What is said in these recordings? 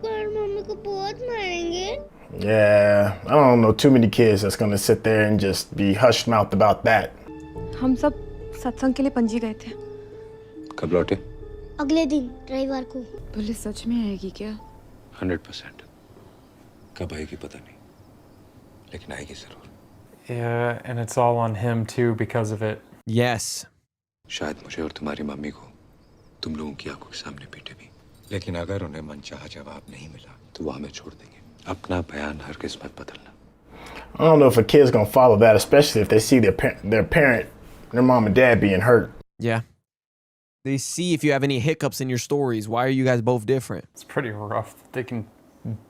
पर मम्मी को बहुत मारेंगे। Yeah, I don't know too many kids that's gonna sit there and just be hushed mouthed about that. हम सब सत्संग के लिए पणजी गए थे। कब लौटे? अगले दिन रविवार को। पुलिस सच में आएगी क्या? 100%। कब आएगी पता नहीं, लेकिन आएगी जरूर। Yeah, and it's all on him too because of it. Yes. शायद मुझे और तुम्हारी मम्मी को तुम लोगों की आंखों के सामने पीटे भी, लेकिन अगर उन्हें मनचाहा जवाब नहीं मिला तो वो हमें छोड़ देंगे। अपना बयान हरगिज़ मत बदलना। I don't know if a kid's gonna follow that, especially if they see their parent, their mom and dad being hurt. Yeah. They see if you have any hiccups in your stories. Why are you guys both different? It's pretty rough that they can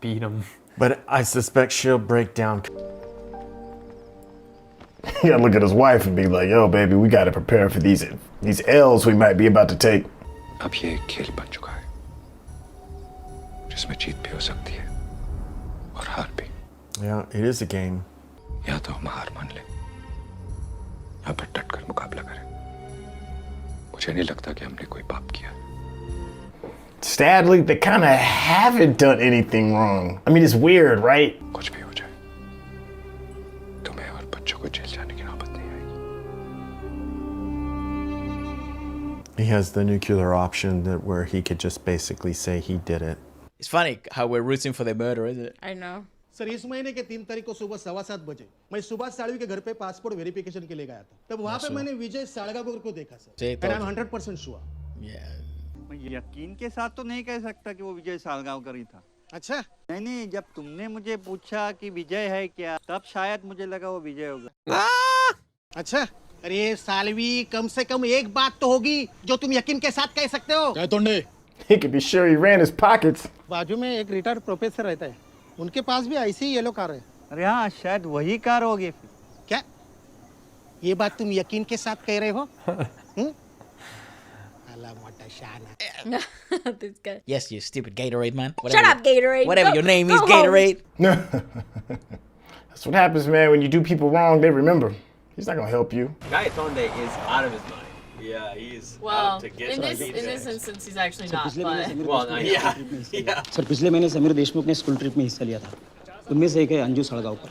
beat him. But I suspect she'll break down. You gotta look at his wife and be like, "Yo, baby, we gotta prepare for these L's we might be about to take." अब ये एक खेल बन चुका है, जिसमें जीत भी हो सकती है और हार भी। Yeah, it is a game. या तो हम हार मान लें, या फिर डट कर मुकाबला करें। मुझे नहीं लगता कि हमने कोई पाप किया। Sadly, they kind of haven't done anything wrong. I mean, it's weird, right? कुछ भी हो जाए, तुम्हें और बच्चों को जेल जाने की नौबत नहीं आएगी। He has the nuclear option that where he could just basically say he did it. It's funny how we're rooting for the murder, isn't it? I know. Sir इस महीने के 3 तारीख को सुबह 7:15 बजे मैं सुभाष साळवी के घर पे पासपोर्ट वेरिफिकेशन के लिए गया था। तब वहाँ पे मैंने विजय साळगावकर को देखा सर। जी, And I'm 100% sure। Yeah. मैं यकीन के साथ तो नहीं कह सकता कि वो विजय सालगांवकर ही था। अच्छा, नहीं, जब तुमने मुझे पूछा कि विजय है क्या, तब शायद मुझे लगा वो विजय होगा। अच्छा। अरे सालवी, कम से कम एक बात तो होगी जो तुम यकीन के साथ कह सकते हो। क्या तोंडे? He could be sure he ran his pockets. बाजू में एक रिटायर्ड प्रोफेसर रहता है, उनके पास भी ऐसी ही येलो कार है। अरे हाँ, शायद वही कार होगी फिर। क्या ये बात तुम यकीन के साथ कह रहे हो? अल्लाह मोटा शाना। This guy. Yes, you stupid Gatorade man. Shut up, Gatorade. Whatever Go- your name go is, home. Gatorade. That's what happens, man. When you do people wrong, they remember. He's not gonna help you. Guy Tonde is out of his mind. Yeah, he's Well, out to get in some this details. instance, he's actually not. But Well, no, yeah. Sir पिछले महीने समीर देशमुख ने school trip में हिस्सा लिया था। उनमें से एक है अंजू साळगावकर।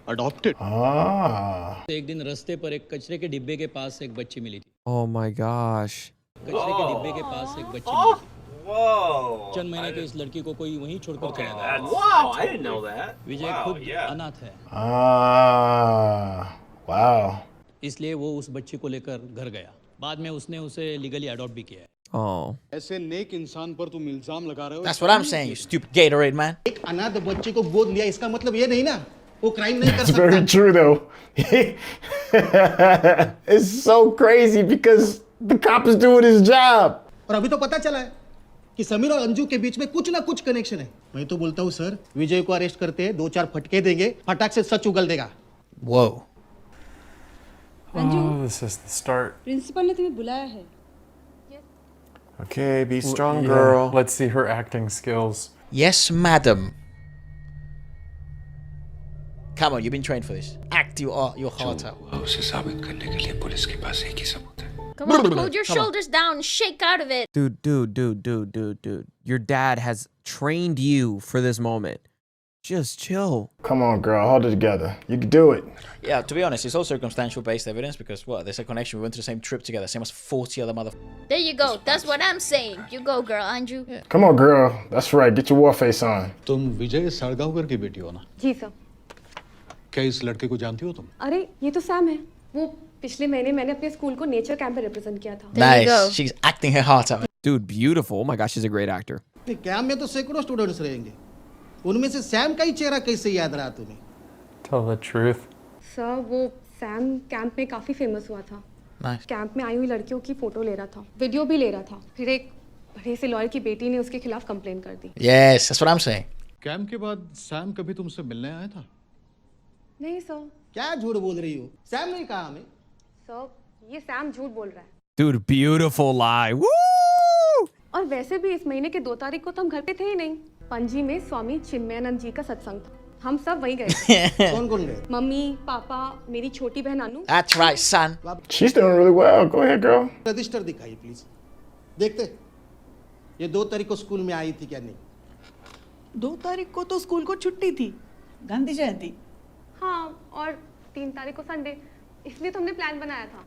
अडॉप्टेड। Ah. एक दिन रास्ते पर एक कचरे के डिब्बे के पास एक बच्ची मिली थी। Oh my gosh. कचरे के डिब्बे के पास एक बच्ची मिली थी। Whoa. चंद महीने के इस लड़की को कोई वहीं छोड़कर चला गया। Wow, I didn't know that. Vijay Wow, खुद yeah. अनाथ है, Ah. Wow. इसलिए वो उस बच्ची को लेकर घर गया। बाद में उसने उसे लीगली अडॉप्ट भी किया है। Oh. ऐसे नेक इंसान पर तुम इल्जाम लगा रहे हो। That's what I'm saying, you stupid Gatorade man. एक अनाथ बच्चे को गोद लिया, इसका मतलब ये नहीं ना वो क्राइम नहीं कर It's very सकता। true, though. It's so crazy because the cop is doing his job. और अभी तो पता चला है कि समीर और अंजू के बीच में कुछ ना कुछ कनेक्शन है। मैं तो बोलता हूँ सर, विजय को अरेस्ट करते हैं, 2-4 फटके देंगे, फटाक से सच उगल देगा। Whoa. Oh, this is the start. Principal ने तुम्हें बुलाया है। Okay, be strong, Yeah, girl. Let's see her acting skills. Yes, madam. Come on, you've been trained for this. Act your heart out. हुआ उसे साबित करने के लिए पुलिस के पास एक ही सबूत है। Come on, hold your shoulders down, shake out of it. Dude. Your dad has trained you for this moment. Just chill. Come on, girl. Hold it together. You can do it. Yeah, to be honest, it's all circumstantial based evidence because what? There's a connection. We went to the same trip together, same as 40 other There you go. That's what I'm saying. You go, girl, Anju. Come on, girl. That's right. Get your war face on. तुम विजय साळगावकर की बेटी हो ना? जी sir. क्या इस लड़के को जानती हो तुम? अरे ये तो सैम है। वो पिछले महीने मैंने अपने स्कूल को नेचर कैंप में रिप्रेजेंट किया था। There you Nice. go. She's acting her heart out. Dude, beautiful. Oh my gosh, she's a great actor. Camp में तो सैकड़ों स्टूडेंट्स रहेंगे, उनमें से सैम का ही चेहरा कैसे याद रहा तुम्हें? Tell the truth. सर वो सैम कैंप में काफी फेमस हुआ था। Nice. कैंप में आई हुई लड़कियों की फोटो ले रहा था, वीडियो भी ले रहा था। फिर एक बड़े से लॉयर की बेटी ने उसके खिलाफ कंप्लेन कर दी। Yes, that's what I'm saying. Camp के बाद सैम कभी तुमसे मिलने आया था? नहीं सर। क्या झूठ बोल रही हो? सैम नहीं कहा हमें। सर ये सैम झूठ बोल रहा है। Dude, beautiful lie. Woo! और वैसे भी इस महीने के 2 तारीख को तो हम घर पे थे ही नहीं। पणजी में स्वामी चिन्मयानंद जी का सत्संग था, हम सब वहीं गए थे। कौन गए? मम्मी, पापा, मेरी छोटी बहन अनु। That's right, son. She's doing really well. Go ahead, girl. Register दिखाइए प्लीज, देखते। ये 2 तारीख को स्कूल में आई थी क्या नहीं? 2 तारीख को तो स्कूल को छुट्टी थी, गांधी जयंती। हाँ, और 3 तारीख को संडे, इसलिए तो हमने प्लान बनाया था।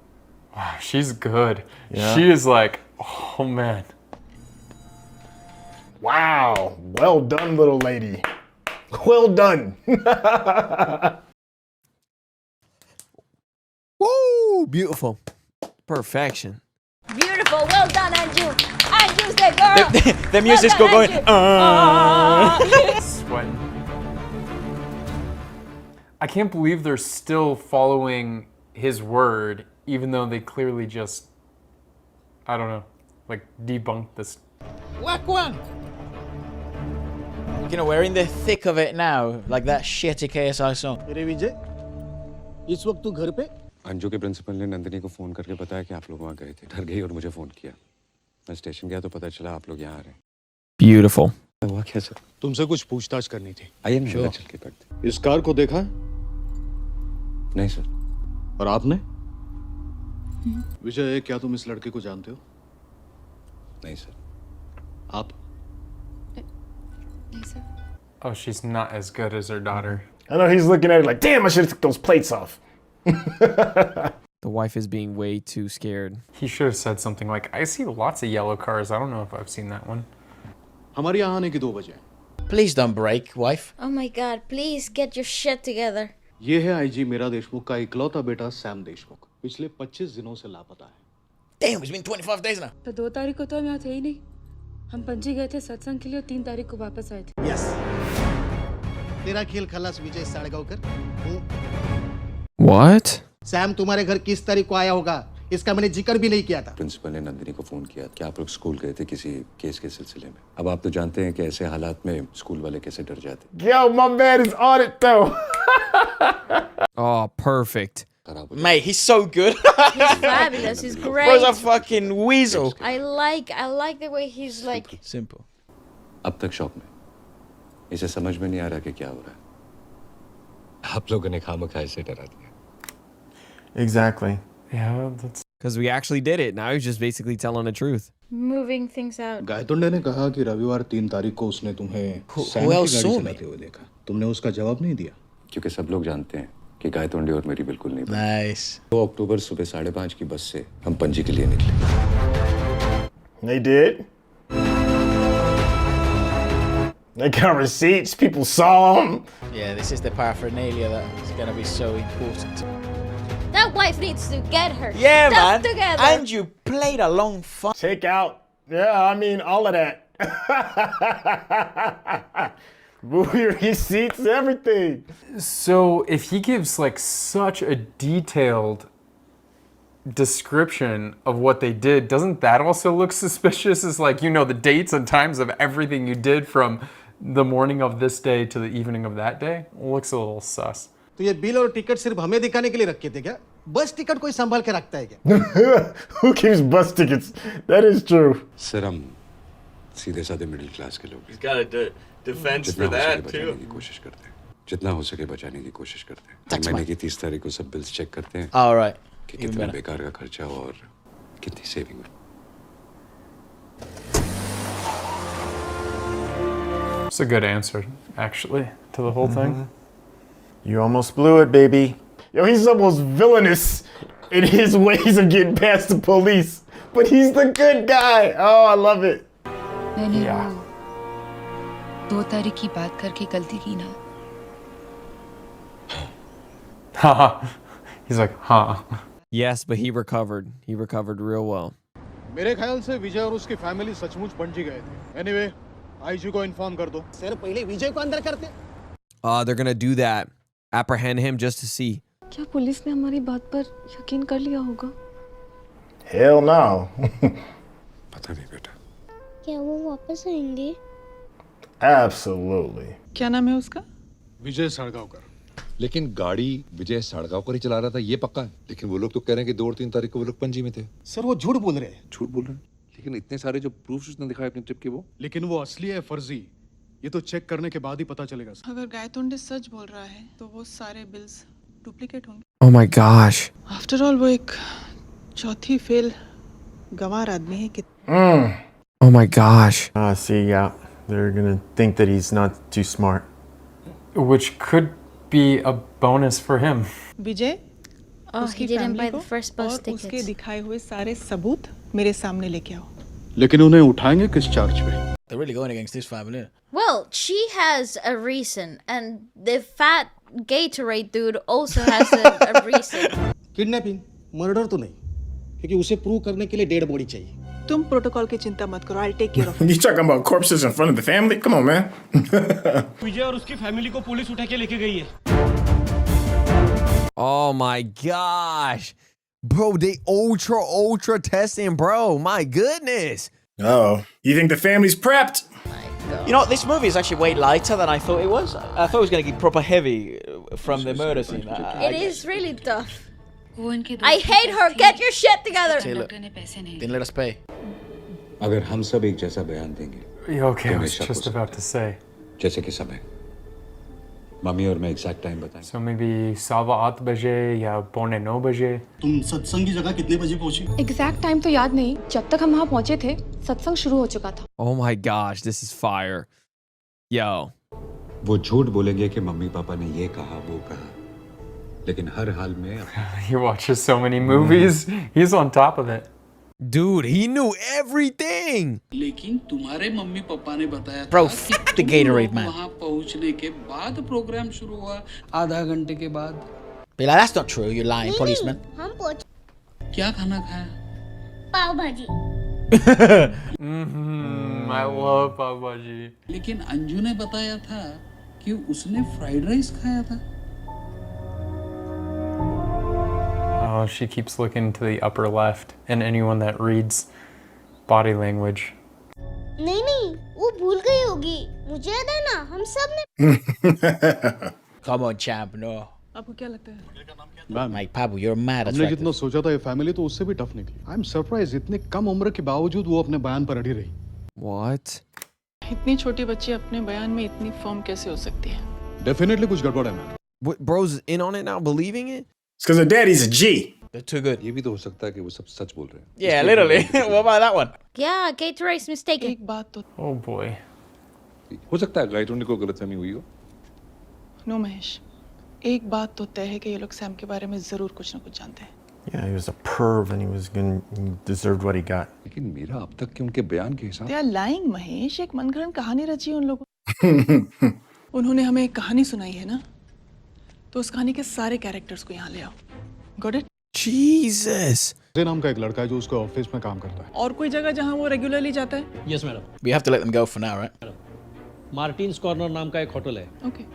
Wow, she's good. Yeah. She is like, oh man. Wow. Well done, little lady. Well done. Woo! Beautiful. Perfection. Beautiful. Well done, Anju. Anju's the girl. The music's Well going. done, Sweating. I can't believe they're still following his word, even though they clearly just, I don't know, like debunked this. You know, we're in the thick of it now, like that shitty KSI song. अरे विजय, इस वक्त तू घर पे? अंजू के principal ने नंदिनी को phone करके बताया कि आप लोग वहाँ गए थे। डर गई और मुझे फोन किया। मैं स्टेशन गया तो पता चला आप लोग यहाँ आ रहे हैं। Beautiful. हुआ क्या सर? तुमसे कुछ पूछताछ करनी थी। आइए मैं चल के करते। इस कार को देखा? नहीं सर। और आपने? विजय, क्या तुम इस लड़के को जानते हो? नहीं सर। आप? Oh, she's not as good as her daughter. I know he's looking at it like, damn, I should have took those plates off. The wife is being way too scared. He should have said something like, I see lots of yellow cars. I don't know if I've seen that one. हमारे यहाँ आने की 2 बजे। Please don't break, wife. Oh my God, please get your shit together. ये है IG Meera Deshmukh का इकलौता बेटा सैम देशमुख। पिछले 25 दिनों से लापता है। Damn, it's been 25 days now. तो 2 तारीख को तो हम यहाँ थे ही नहीं। हम पणजी गए थे सत्संग के लिए और 3 तारीख को वापस आए थे। यस। तेरा खेल खलास विजय साड़गांवकर। What? सैम तुम्हारे घर किस तारीख को आया होगा, इसका मैंने जिक्र भी नहीं किया था। प्रिंसिपल ने नंदिनी को फोन किया कि आप लोग स्कूल गए थे किसी केस के सिलसिले में। अब आप तो जानते हैं कि ऐसे हालात में स्कूल वाले कैसे डर जाते। Yo, my man is on it though. Oh, perfect. Mate, he's so good. He's fabulous. He's Bro's great. a fucking weasel. I like the way he's like. Simple. अब तक शॉप में इसे समझ में नहीं आ रहा कि क्या हो रहा है। आप लोगों ने खामखा इसे डरा दिया। Exactly. Yeah, that's. Because we actually did it. Now he's just basically telling the truth. Moving things out. Gaitonde ने कहा कि रविवार 3 तारीख को उसने तुम्हें सैम की else गाड़ी saw me? चलाते हुए देखा। तुमने उसका जवाब नहीं दिया। क्योंकि सब लोग जानते हैं कि गायतोंडे और मेरी बिल्कुल नहीं बनती। Nice. 2 अक्टूबर सुबह 5:30 की बस से हम पणजी के लिए निकले। They did. They got receipts. People saw them. Yeah, this is the paraphernalia that is going to be so important. That wife needs to get her Yeah, stuff man. together. And you played along fun. Take out. Yeah, I mean, all of that. Movie receipts, everything. So if he gives like such a detailed description of what they did, doesn't that also look suspicious? Is like, you know, the dates and times of everything you did from the morning of this day to the evening of that day? Looks a little sus. तो ये bill और ticket सिर्फ हमें दिखाने के लिए रखे थे क्या? बस टिकट कोई संभाल के रखता है क्या? Who keeps bus tickets? That is true. Sir हम सीधे साधे मिडिल क्लास के लोग हैं। He's got a defense जितना for हो सके that बचाने too. की कोशिश करते हैं। जितना हो सके बचाने की कोशिश करते हैं। हर महीने की 30 तारीख को सब बिल्स चेक करते हैं All right. कि Even कितना better. बेकार का खर्चा और कितनी सेविंग हुई। It's a good answer, actually, to the whole thing. You almost blew it, baby. Yo, he's almost villainous in his ways of getting past the police. But he's the good guy. Oh, I love it. मैंने Yeah. 2 तारीख की बात करके गलती की ना। Haha. He's like, huh. Yes, but he recovered. He recovered real well. मेरे ख्याल से विजय और उसकी फैमिली सचमुच पणजी गए थे। एनीवे, आईजी को इन्फॉर्म कर दो। सर पहले विजय को अंदर करते। They're gonna do that. Apprehend him just to see. क्या पुलिस ने हमारी बात पर यकीन कर लिया होगा? Hell no. पता नहीं बेटा। क्या वो वापस आएंगे? Absolutely. क्या नाम है उसका? विजय साड़गांवकर। लेकिन गाड़ी विजय साड़गांवकर ही चला रहा था ये पक्का है। लेकिन वो लोग तो कह रहे हैं कि 2 और 3 तारीख को वो लोग पणजी में थे। सर वो झूठ बोल रहे हैं। झूठ बोल रहे हैं लेकिन इतने सारे जो प्रूफ्स उसने दिखाए अपनी ट्रिप के वो। लेकिन वो असली है फर्जी, ये तो चेक करने के बाद ही पता चलेगा। अगर गायतोंडे सच बोल रहा है तो वो सारे बिल्स डुप्लीकेट होंगे। Oh my gosh. After all वो एक चौथी फेल गंवार आदमी है कि Oh my gosh. See, yeah, they're gonna think that he's not too smart. Which could be a bonus for him. Vijay Oh, उसकी he didn't buy family the first bus और उसके tickets. दिखाए हुए सारे सबूत मेरे सामने लेके आओ. लेकिन उन्हें उठाएंगे किस चार्ज पे? They're really going against this family. Well, she has a reason, and the fat Gatorade dude also has a reason. Kidnapping, murder तो नहीं, क्योंकि उसे प्रूव करने के लिए डेड बॉडी चाहिए. तुम प्रोटोकॉल की चिंता मत करो. I'll take care of it. You talking about corpses in front of the family? Come on, man. विजय और उसकी फैमिली को पुलिस उठा के लेके गई है. Oh my gosh. Bro, they ultra testing, bro. My goodness. Oh, you think the family's prepped? You know, this movie is actually way lighter than I thought it was. I thought it was going to get proper heavy from the murder scene. It is really tough. I hate her. Get your shit together. See, look, didn't let us pay. अगर हम सब एक जैसा बयान देंगे Okay, I was just about to say. जैसे कि समय मम्मी और मैं एग्जैक्ट टाइम बताएं. So maybe 8:15 बजे या 8:45 बजे. तुम सत्संग की जगह कितने बजे पहुंची? एग्जैक्ट टाइम तो याद नहीं. जब तक हम वहाँ पहुँचे थे सत्संग शुरू हो चुका था. Oh my gosh, this is fire. Yo. वो झूठ बोलेंगे कि मम्मी पापा ने ये कहा वो कहा, लेकिन हर हाल में He watches so many movies. He's on top of it. Dude, he knew everything. लेकिन तुम्हारे मम्मी पापा ने बताया Bro, f the Gatorade, man. वहाँ पहुँचने के बाद प्रोग्राम शुरू हुआ आधा घंटे के बाद. Be like, that's not true. You're lying, policeman. हम पहुंच क्या खाना खाया? पाव भाजी. I love pav bhaji. लेकिन अंजू ने बताया था कि उसने फ्राइड राइस खाया था. Oh, she keeps looking to the upper left, and anyone that reads body language. नहीं, वो भूल गई होगी. मुझे याद है ना, हम सब ने. Come on, champ, no. आपको क्या लगता है? Mate, Pabu, you're mad हमने attractive. जितना सोचा था ये फैमिली तो उससे भी टफ निकली. आई एम सरप्राइज इतने कम उम्र के बावजूद वो अपने बयान पर अड़ी रही. What? इतनी छोटी बच्ची अपने बयान में इतनी फर्म कैसे हो सकती है? डेफिनेटली कुछ गड़बड़ है ma'am. What, bro's in on it now, believing it? It's because her daddy's a G. They're too good. ये भी तो हो सकता है कि वो सब सच बोल रहे हैं. Yeah, literally. What about that one? Yeah, Gatorade's mistaken. एक बात तो Oh boy. हो सकता है गाइडोनी को गलतफहमी हुई हो. नो महेश. एक बात तो तय है कि ये लोग सैम के बारे में जरूर कुछ ना कुछ जानते हैं. Yeah, he was a perv and he deserved what he got. लेकिन मेरा अब तक के उनके बयान के हिसाब They are lying, महेश. एक मनगढ़ंत कहानी रची है उन लोगों. उन्होंने हमें एक कहानी सुनाई है ना, तो उस कहानी के सारे कैरेक्टर्स को यहाँ ले आओ. Got it? Jesus. जय नाम का एक लड़का है जो उसके ऑफिस में काम करता है. और कोई जगह जहाँ वो रेगुलरली जाता है? Yes madam. We have to let them go for now, right? Martins corner नाम का एक होटल है. Okay.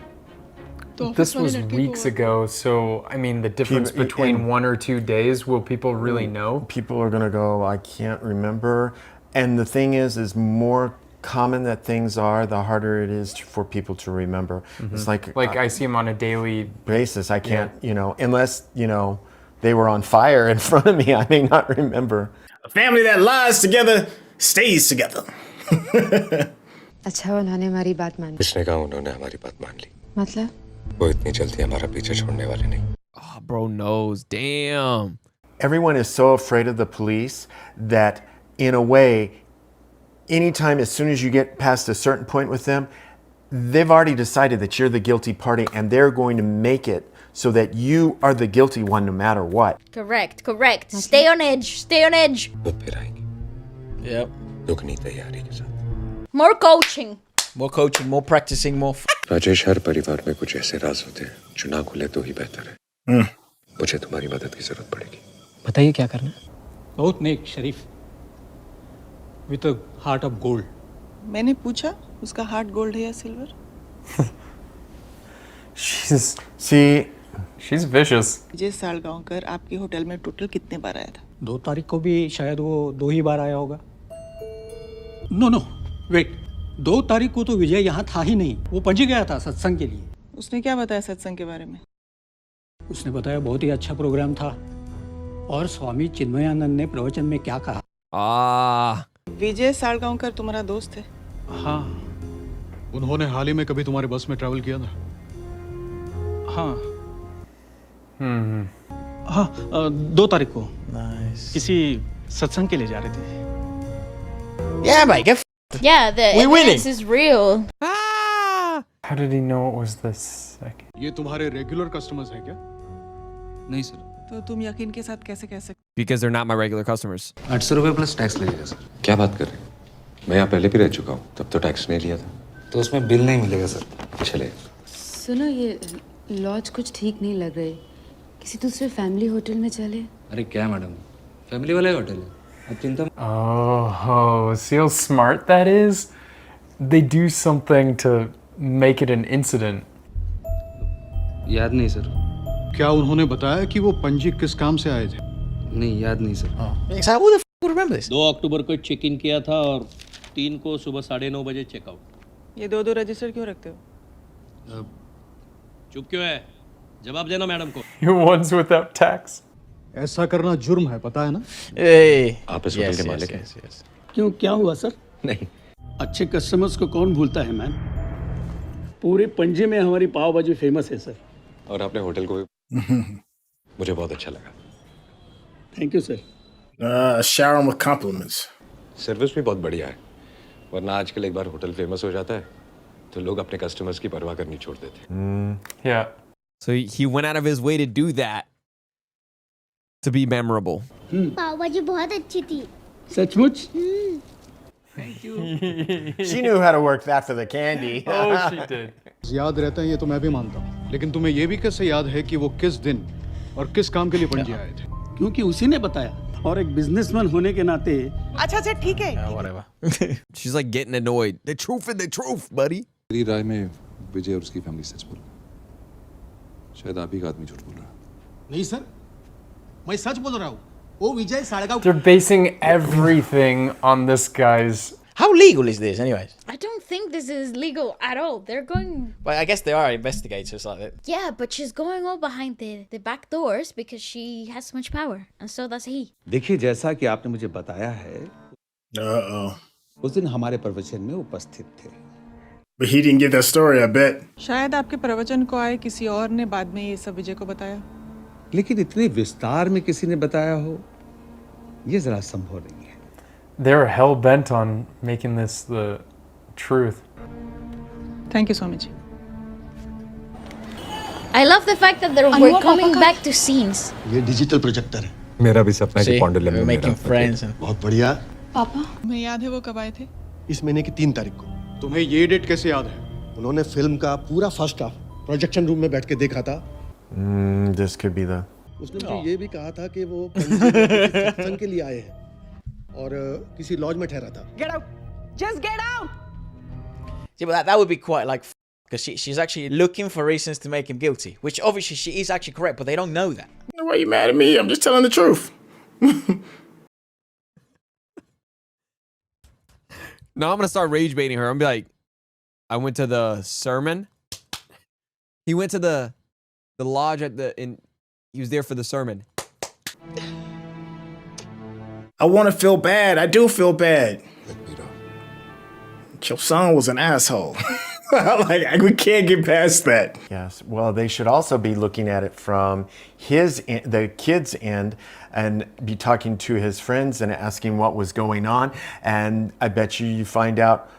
तो This ऑफिस वाले was लड़के weeks को ago, so I mean, the difference People- between and- 1 or 2 days, will people really know? People are gonna go, I can't remember. And the thing is more common that things are, the harder it is for people to remember. It's like I see him on a daily. basis. I can't, unless, they were on fire in front of me, I may not remember. A family that lies together stays together. अच्छा उन्होंने हमारी बात मान. किसने कहा उन्होंने हमारी बात मान ली? मतलब? वो इतनी जल्दी हमारा पीछे छोड़ने वाले नहीं. Oh, bro knows. Damn. Everyone is so afraid of the police that, in a way, anytime, as soon as you get past a certain point with them, they've already decided that you're the guilty party and they're going to make it so that you are the guilty one no matter what. Correct. Stay on edge. Stay on edge. वो फिर आएंगे. Yep. दुगनी तैयारी के साथ. More coaching. More coaching, more practicing, more. Rajesh, हर परिवार में कुछ ऐसे राज होते हैं जो ना खुले तो ही बेहतर है. मुझे तुम्हारी मदद की जरूरत पड़ेगी. बताइए क्या करना है? बहुत नेक शरीफ with a heart of gold. मैंने पूछा उसका हार्ट गोल्ड है या सिल्वर? She's vicious. विजय सालगांवकर आपके होटल में टोटल कितने बार आया था? 2 तारीख को भी शायद वो 2 ही बार आया होगा. No wait. 2 तारीख को तो विजय यहाँ था ही नहीं. वो पहुंच गया था सत्संग के लिए. उसने क्या बताया सत्संग के बारे में? उसने बताया बहुत ही अच्छा प्रोग्राम था और स्वामी चिन्मयानंद ने प्रवचन में क्या कहा. विजय सालगांवकर तुम्हारा दोस्त है? हाँ. उन्होंने हाल ही में कभी तुम्हारे बस में ट्रैवल किया था? हाँ. हाँ 2 तारीख को Nice. किसी सत्संग के लिए जा रहे थे. Yeah, mate, get Yeah, the We're winning. evidence is real. How did he know it was the second? ये तुम्हारे रेगुलर कस्टमर्स हैं क्या? नहीं सर, तो तुम यकीन के साथ कैसे कह सकते? Because they're not my regular customers. 800 रुपए प्लस टैक्स लगेगा सर। क्या बात कर रहे हैं? मैं यहाँ पहले भी रह चुका हूँ, तब तो टैक्स नहीं लिया था। तो उसमें बिल नहीं मिलेगा सर। चले। सुनो, ये लॉज कुछ ठीक नहीं लग रही। किसी दूसरे फैमिली होटल में चले? अरे क्या मैडम, फैमिली वाला ही होटल है, आप चिंता। Oh, see how smart that is? They do something to make it an incident. याद नहीं सर। क्या उन्होंने बताया कि वो पंजी किस काम से आए थे? नहीं, याद नहीं sir. Who the f would remember this? 2 अक्टूबर को चेक इन किया था और 3 को सुबह 9:30 बजे चेकआउट। ये 2 रजिस्टर क्यों रखते हो? चुप क्यों है? जवाब देना मैडम को। You're ones without tax. ऐसा करना जुर्म है, पता है ना? आप इस होटल के मालिक हैं। क्यों, क्या हुआ सर? नहीं। अच्छे कस्टमर्स को कौन भूलता है मैम? पूरे पंजे में हमारी पाव भाजी फेमस है सर। और आपने होटल को मुझे बहुत अच्छा लगा। Thank you sir. Shower him with compliments. Service भी बहुत बढ़िया है, वरना आजकल एक बार होटल फेमस हो जाता है तो लोग अपने कस्टमर्स की परवाह करनी छोड़ देते। Yeah. So he went out of his way to do that to be memorable. पाव भाजी बहुत अच्छी थी। सचमुच? She knew how to work that for the candy. Oh, she did. याद रहता है ये तो मैं भी मानता हूँ, लेकिन तुम्हें ये भी कैसे याद है कि वो किस दिन और किस काम के लिए पणजी आए थे? क्योंकि उसी ने बताया और एक बिजनेसमैन होने के नाते। अच्छा अच्छा ठीक है। Whatever. She's like getting annoyed. The truth is the truth, buddy. मेरी राय में विजय और उसकी फैमिली सच बोल, शायद आप ही का आदमी झूठ बोल रहा है। नहीं सर, मैं सच बोल रहा हूँ। वो विजय साड़गांव। They're basing everything on this guy's. How legal is this, anyways? I don't think this is legal at all. They're going. But I guess they are investigators like that. Yeah, but she's going all behind the back doors because she has so much power, and so does he. देखिए, जैसा कि आपने मुझे बताया है, उस दिन हमारे प्रवचन में उपस्थित थे। But he didn't get that story, I bet. शायद आपके प्रवचन को आए किसी और ने बाद में ये सब विजय को बताया। लेकिन इतने विस्तार में किसी ने बताया हो, ये जरा संभव नहीं है। They're hell bent on making this the truth. Thank you so much. I love the fact that we're coming back to scenes. ये डिजिटल प्रोजेक्टर है। मेरा भी सपना है कि पॉन्डुलम में making friends and बहुत बढ़िया। पापा, तुम्हें याद है वो कब आए थे? इस महीने की 3 तारीख को। तुम्हें ये डेट कैसे याद है? उन्होंने फिल्म का पूरा फर्स्ट हाफ प्रोजेक्शन रूम में बैठ के देखा था। This could be the. उसने मुझे ये भी कहा था कि वो सत्संग के लिए आए हैं और किसी लॉज में ठहरा था। Get out! Just get out! See, but that would be quite like because she's actually looking for reasons to make him guilty, which obviously she is actually correct, but they don't know that. Why are you mad at me? I'm just telling the truth. No, I'm gonna start rage baiting her. I'm gonna be like, I went to the sermon. He went to the lodge he was there for the sermon. I want to feel bad. I do feel bad. Your son was an asshole. Like, we can't get past that. Yes. Well, they should also be looking at it from the kid's end and be talking to his friends and asking what was going on. And I bet you find out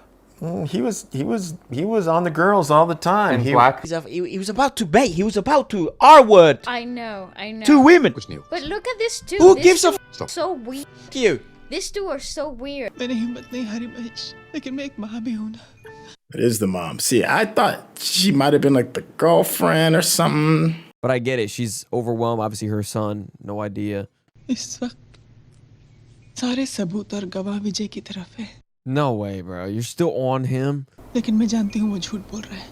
he was on the girls all the time. And He was about to bait. He was about to R-word. I know. 2 women. But look at this too. Who This gives a two are so weird. you? These two are so weird. मैंने हिम्मत नहीं हारी महेश, लेकिन मैं एक माँ भी हूँ ना। It is the mom. See, I thought she might have been like the girlfriend or something. But I get it. She's overwhelmed. Obviously, her son, no idea. इस वक्त सारे सबूत और गवाह विजय की तरफ है। No way, bro. You're still on him. लेकिन मैं जानती हूँ वो झूठ बोल रहा है।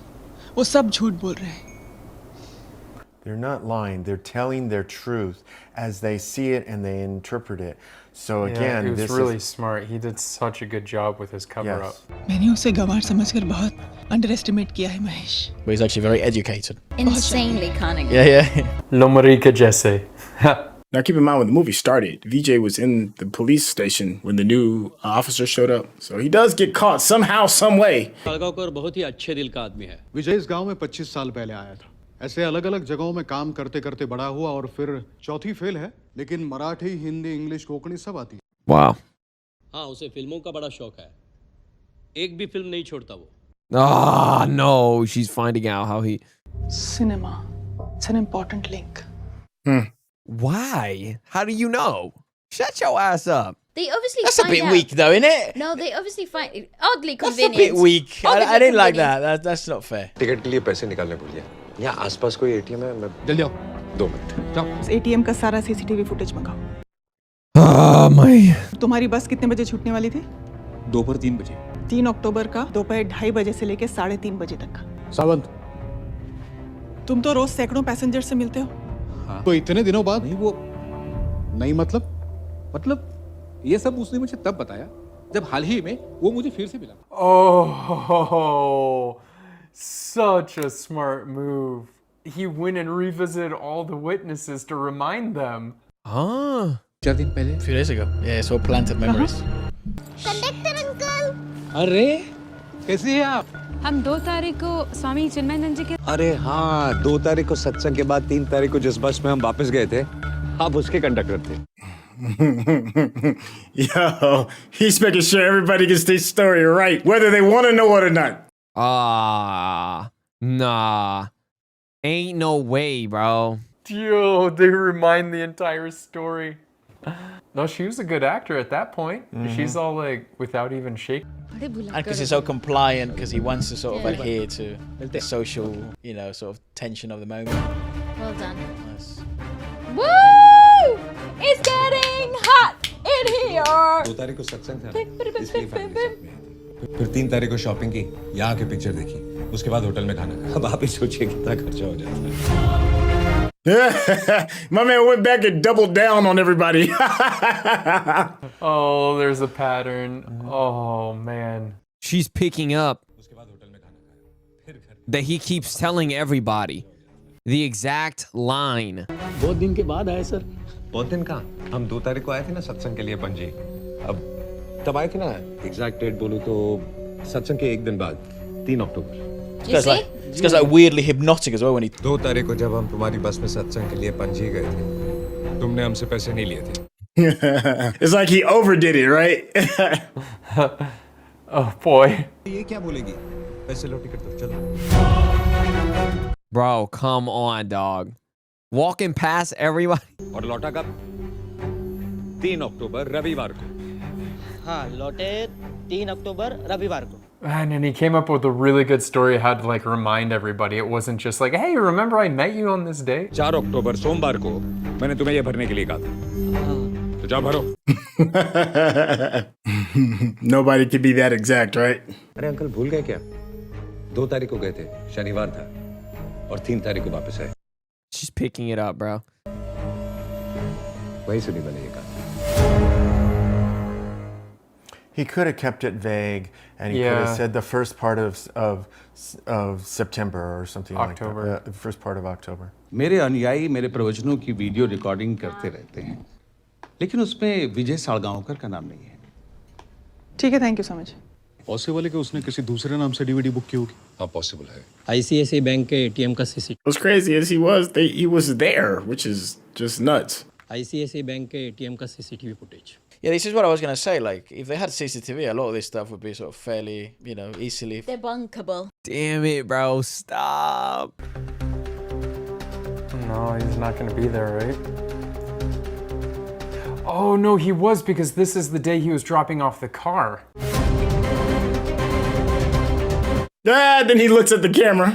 वो सब झूठ बोल रहे हैं। They're not lying. They're telling their truth as they see it and they interpret it. So again, he was this really is smart. He did such a good job with his cover Yes. up. मैंने उसे गवार समझकर बहुत underestimate किया है Mahesh. But he's actually very educated. Insanely cunning. Yeah. Lomarica Jesse. Now keep in mind when the movie started, VJ was in the police station when the new officer showed up. So he does get caught somehow, some way. साड़गांवकर बहुत ही अच्छे दिल का आदमी है। विजय इस गांव में 25 साल पहले आया था। ऐसे अलग अलग जगहों में काम करते करते बड़ा हुआ और फिर चौथी फेल है, लेकिन मराठी, हिंदी, इंग्लिश, कोंकणी सब आती है। Wow. हाँ उसे फिल्मों का बड़ा शौक है एक भी फिल्म नहीं छोड़ता वो Ah, no, she's finding out how he. Cinema. It's an important link. Why? How do you know? Shut your ass up. They obviously That's a find bit out. weak, though, isn't it? No, they obviously find it oddly That's a convenient. bit weak. Oddly I didn't like convenient. that. That's not fair. Ticket के लिए पैसे निकालने भूल गया यहाँ आसपास कोई ATM है मैं जल्दी आओ 2 मिनट जाओ उस एटीएम का सारा सीसीटीवी फुटेज मंगाओ Ah, my. तुम्हारी बस कितने बजे छूटने वाली थी दोपहर 3 बजे 3 अक्टूबर का दोपहर 2:30 बजे से लेकर 3:30 बजे तक का सावंत तुम तो रोज सैकड़ों पैसेंजर से मिलते हो हाँ तो इतने दिनों बाद नहीं वो नहीं मतलब ये सब उसने मुझे तब बताया जब हाल ही में वो मुझे फिर से मिला Oh, such a smart move. He went and revisited all the witnesses to remind them. Huh? 4 दिन पहले A few days ago. Yeah, it's all planted memories. Conductor uncle अरे कैसे हैं आप हम 2 तारीख को स्वामी चिन्मयानंद जी के अरे हाँ 2 तारीख को सत्संग के बाद 3 तारीख को जिस बस में हम वापस गए थे आप उसके कंडक्टर थे Yo, he's making sure everybody gets their story right, whether they want to know it or not. Ah, nah. Ain't no way, bro. Yo, they remind the entire story. No, she was a good actor at that point. She's all like, without even shaking. And because he's so compliant, because he wants to sort of adhere to the social, you know, sort of tension of the moment. Well done. Nice. Woo! It's getting hot in here. 2 तारीख को सत्संग था इसलिए family साथ में आई थी। फिर 3 तारीख को शॉपिंग की यहाँ की पिक्चर देखी उसके बाद होटल में खाना खाया अब आप ही सोचिए कितना खर्चा हो जाता है My man went back and doubled down on everybody. Oh, there's a pattern. Oh, man. She's picking up that he keeps telling everybody the exact line. बहुत दिन के बाद आए सर बहुत दिन कहाँ हम 2 तारीख को आए थे ना सत्संग के लिए पणजी अब तब आए थे ना एग्जैक्ट डेट बोलूँ तो सत्संग के 1 दिन बाद 3 अक्टूबर It's got like weirdly hypnotic as well when he. 2 तारीख को जब हम तुम्हारी बस में सत्संग के लिए पणजी गए थे तुमने हमसे पैसे नहीं लिए थे It's like he overdid it, right? Oh, boy. ये क्या बोलेगी पैसे लो टिकट दो चलो Bro, come on, dog. Walking past everybody. और लौटा कब 3 अक्टूबर रविवार को हाँ लौटे 3 अक्टूबर रविवार को And he came up with a really good story how to like remind everybody. It wasn't just like, hey, remember I met you on this day? 4 अक्टूबर सोमवार को मैंने तुम्हें ये भरने के लिए कहा था तो जाओ भरो Nobody can be that exact, right? अरे अंकल भूल गए क्या 2 तारीख को गए थे शनिवार था और 3 तारीख को वापस आए She's picking it up, bro. वही सुनी मैंने ये कहा He could have kept it vague, and he could have said the first part of September or something October. like that. The first part of October. मेरे अनुयायी मेरे प्रवचनों की video recording करते रहते हैं लेकिन उसमें विजय सालगांवकर का नाम नहीं है ठीक है thank you so much possible है कि उसने किसी दूसरे नाम से डीवीडी बुक की होगी हाँ पॉसिबल है आईसीआईसीआई बैंक के एटीएम का CCTV As crazy as he was there, which is just nuts. ICICI bank के एटीएम का CCTV footage Yeah, this is what I was going to say. Like, if they had CCTV, a lot of this stuff would be sort of fairly, you know, easily. Debunkable. Damn it, bro. Stop. No, he's not going to be there, right? Oh, no, he was because this is the day he was dropping off the car. Then he looks at the camera.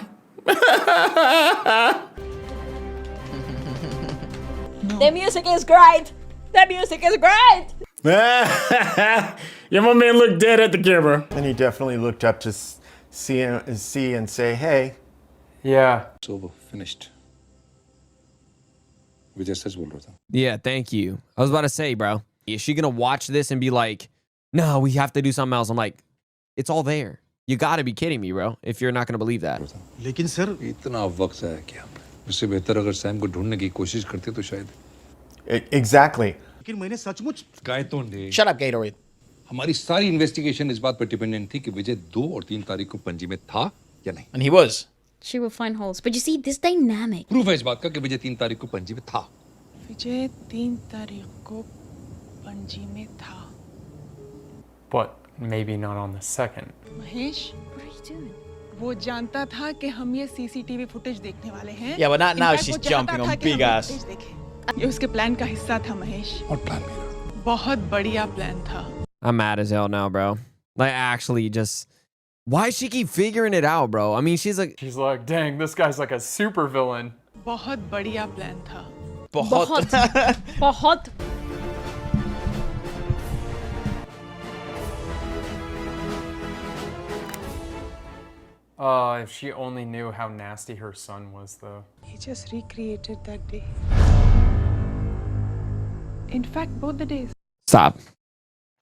The music is great. The music is great. Yeah, my man looked dead at the camera. And he definitely looked up to see and say, hey. Yeah. It's over. Finished. विजय सच बोल रहा था Yeah, thank you. I was about to say, bro. Is she gonna watch this and be like, no, we have to do something else? I'm like, it's all there. You gotta be kidding me, bro, if you're not gonna believe that. लेकिन sir इतना वक्त है क्या उससे बेहतर अगर Sam को ढूंढने की कोशिश करते तो शायद Exactly. लेकिन मैंने सचमुच गायतोंडे Shut up, Gatorade. हमारी सारी इन्वेस्टिगेशन इस बात पर डिपेंडेंट थी कि विजय 2 और 3 तारीख को पणजी में था या नहीं And he was. She will find holes. But you see, this dynamic. Proof है इस बात का कि विजय 3 तारीख को पणजी में था विजय 3 तारीख को पणजी में था but maybe not on the second. Mahesh, वो जानता था कि हम ये सीसीटीवी फुटेज देखने वाले हैं। Yeah, but now In fact, she's वो चाहता jumping था on कि big हम ass. footage देखें। ये उसके प्लान का हिस्सा था महेश। और प्लान मेरा। बहुत बढ़िया प्लान था। I'm mad as hell now, bro. Like, actually, just why does she keep figuring it out, bro? I mean, she's like, dang, this guy's like a super villain. बहुत बढ़िया प्लान था। बहुत If she only knew how nasty her son was, though. He just recreated that day. In fact, both the days. Stop.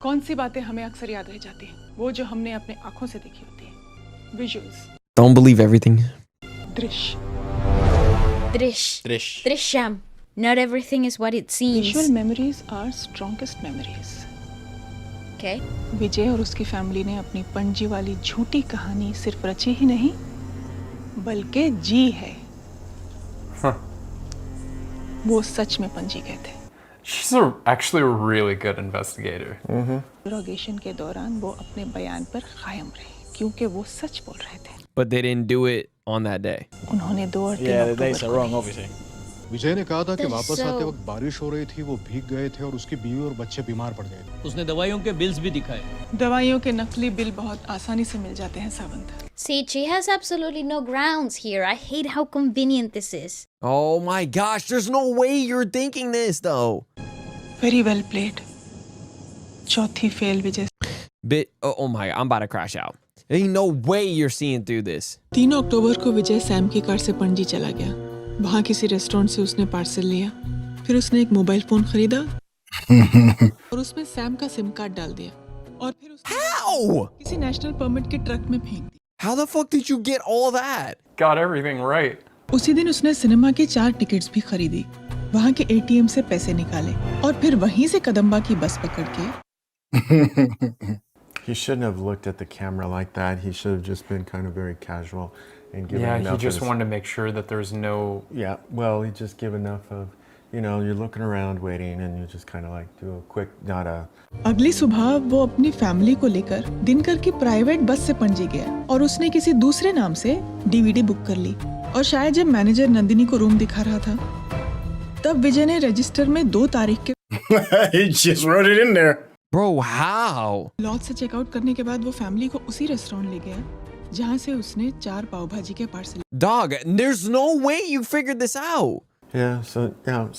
कौन सी बातें हमें अक्सर याद रह जाती हैं? वो जो हमने अपने आंखों से देखी होती हैं। Visuals. Don't believe everything. दृश्य. Drishyam. Not everything is what it seems. Visual memories are strongest memories. Okay. विजय और उसकी फैमिली ने अपनी पणजी वाली झूठी कहानी सिर्फ रची ही नहीं, बल्कि जी है। वो सच में पणजी गए थे। She's actually a really good investigator. Interrogation के दौरान वो अपने बयान पर कायम रहे, क्योंकि वो सच बोल रहे थे। But they didn't do it on that day. उन्होंने 2 और 3 Yeah, the October dates are wrong, obviously. विजय ने कहा था कि That's वापस so- आते वक्त बारिश हो रही थी, वो भीग गए थे और उसकी बीवी और बच्चे बीमार पड़ गए थे। उसने दवाइयों के बिल्स भी दिखाए। दवाइयों के नकली बिल बहुत आसानी से मिल जाते हैं Sawant. See, she has absolutely no grounds here. I hate how convenient this is. Oh my gosh, there's no way you're thinking this though. Very well played. चौथी fail Vijay. Oh my, I'm about to crash out. There ain't no way you're seeing through this. 3 अक्टूबर को विजय Sam की car से पणजी चला गया। वहाँ किसी restaurant से उसने पार्सल लिया, फिर उसने एक मोबाइल फोन खरीदा और उसमें सैम का सिम कार्ड डाल दिया और फिर उसने किसी नेशनल परमिट के ट्रक में फेंक दिया। How the fuck did you get all that? Got everything right. उसी दिन उसने सिनेमा की 4 टिकट्स भी खरीदी, वहाँ के एटीएम से पैसे निकाले और फिर वहीं से कदम्बा की बस पकड़ के। He shouldn't have looked at the camera like that. He should have just been kind of very casual and given Yeah, enough. he just of- wanted to make sure that there's no. Yeah, well, he just give enough of, you know, you're looking around waiting and you just kind of like do a quick, not a. अगली सुबह वो अपनी family को लेकर दिनकर की private bus से पणजी गया और उसने किसी दूसरे नाम से डीवीडी बुक कर ली और शायद जब मैनेजर नंदिनी को रूम दिखा रहा था तब विजय ने रजिस्टर में 2 तारीख के He just wrote it in there. Bro, how? Lodge से चेकआउट करने के बाद वो फैमिली को उसी रेस्टोरेंट ले गया जहाँ से उसने 4 पाव भाजी के parcel. Dog, there's no way you figured this out. Yeah,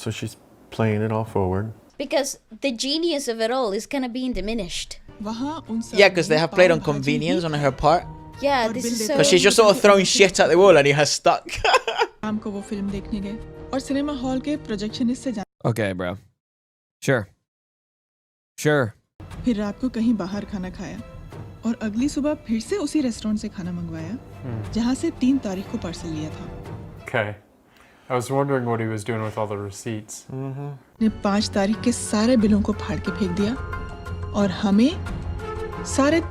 so she's playing it all forward. Because the genius of it all is kind of being diminished. वहाँ उन सब Yeah, because they have played on convenience on her part. Yeah, this is so. Because she's just sort of throwing shit at the wall and he has stuck. शाम को वो film देखने गए और cinema hall के projectionist से Okay, bro. Sure. फिर रात को कहीं बाहर खाना खाया और अगली सुबह फिर से उसी रेस्टोरेंट से खाना मंगवाया जहाँ से 3 तारीख को पार्सल लिया था। Okay. I was wondering what he was doing with all the receipts. ने 5 तारीख के सारे बिलों को फाड़ के फेंक दिया और हमें सारे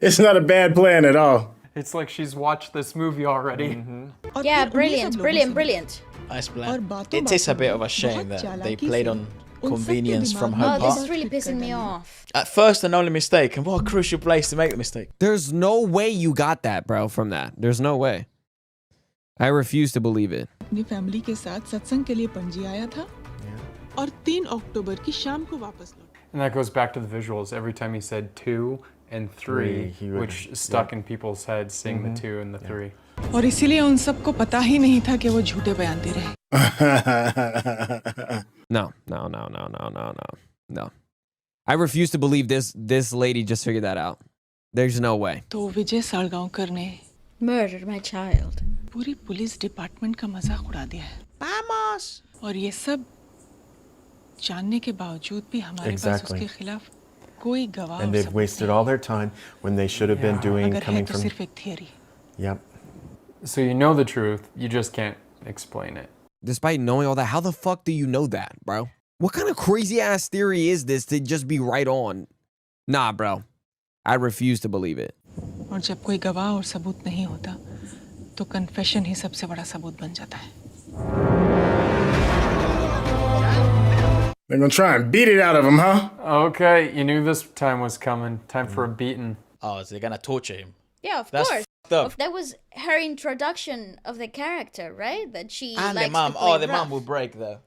It's not a bad plan at all. It's like she's watched this movie already. Yeah, brilliant. Nice और plan. बातों It is a bit of a shame that they played on convenience from her Oh, this part. is really pissing me off. At first and only mistake, and what a crucial place to make the mistake. There's no way you got that, bro, from that. There's no way. I refuse to believe it. अपनी family के साथ सत्संग के लिए पणजी आया था और 3 अक्टूबर की शाम को वापस लौटा। And that goes back to the visuals. Every time he said 2 and 3, he would- which stuck in people's heads, seeing the 2 and the 3. और इसीलिए उन सबको पता ही नहीं था कि वो झूठे बयान दे रहे। No. I refuse to believe this lady just figured that out. There's no way. तो विजय सालगांवकर ने Murdered my child. पूरी पुलिस डिपार्टमेंट का मजाक उड़ा दिया है। Vamos! और ये सब जानने के बावजूद भी हमारे पास Exactly. उसके खिलाफ कोई गवाह And और they've सबूत wasted all their time when they should have been doing अगर है coming तो from. सिर्फ एक theory. Yep. So you know the truth, you just can't explain it. Despite knowing all that, how the fuck do you know that, bro? What kind of crazy ass theory is this to just be right on? Nah, bro. I refuse to believe it. और जब कोई गवाह और सबूत नहीं होता तो confession ही सबसे बड़ा सबूत बन जाता है। They're gonna try and beat it out of him, huh? Okay, you knew this time was coming. Time for a beating. Oh, so they're gonna torture him. Yeah, of That's course. fucked up. That was her introduction of the character, right? That she And likes the mom. to play Oh, the mom rough. will break though.